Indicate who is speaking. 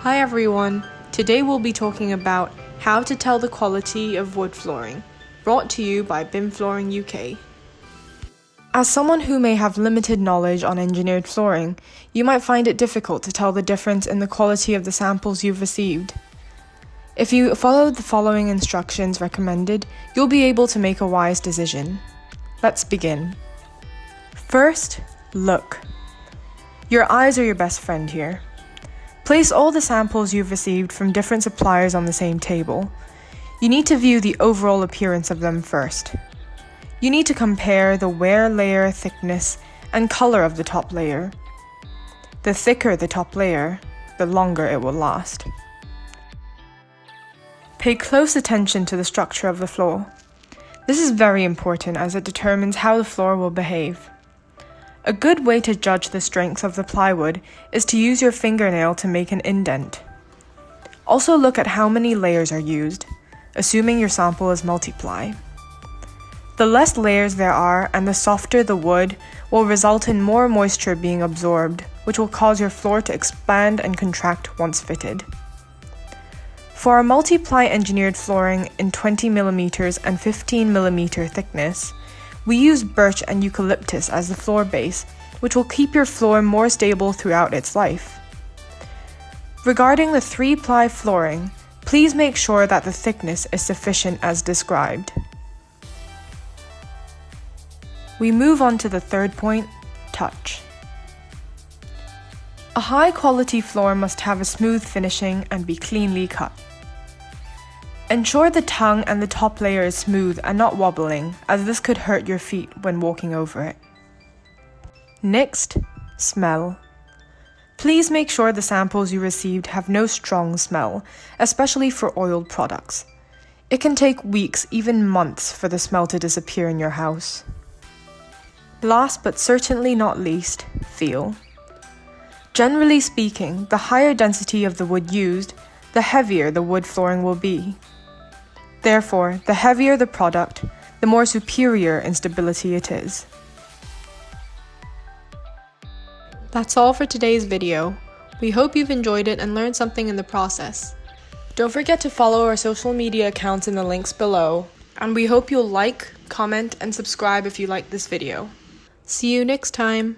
Speaker 1: Hi everyone, today we'll be talking about how to tell the quality of wood flooring, brought to you by BIM Flooring UK. As someone who may have limited knowledge on engineered flooring, you might find it difficult to tell the difference in the quality of the samples you've received. If you follow the following instructions recommended, you'll be able to make a wise decision. Let's begin. First, look. Your eyes are your best friend here. Place all the samples you've received from different suppliers on the same table. You need to view the overall appearance of them first. You need to compare the wear layer thickness and color of the top layer. The thicker the top layer, the longer it will last. Pay close attention to the structure of the floor. This is very important as it determines how the floor will behave. A good way to judge the strength of the plywood is to use your fingernail to make an indent. Also look at how many layers are used, assuming your sample is multiply. The less layers there are and the softer the wood will result in more moisture being absorbed, which will cause your floor to expand and contract once fitted. For a multiply engineered flooring in 20mm and 15mm thickness, we use birch and eucalyptus as the floor base, which will keep your floor more stable throughout its life. Regarding the 3-ply flooring, please make sure that the thickness is sufficient as described. We move on to the third point, touch. A high-quality floor must have a smooth finishing and be cleanly cut. Ensure the tongue and the top layer is smooth and not wobbling, as this could hurt your feet when walking over it. Next, smell. Please make sure the samples you received have no strong smell, especially for oiled products. It can take weeks, even months, for the smell to disappear in your house. Last but certainly not least, feel. Generally speaking, the higher density of the wood used, the heavier the wood flooring will be. Therefore, the heavier the product, the more superior in stability it is. That's all for today's video. We hope you've enjoyed it and learned something in the process. Don't forget to follow our social media accounts in the links below, and we hope you'll like, comment, and subscribe if you like this video. See you next time!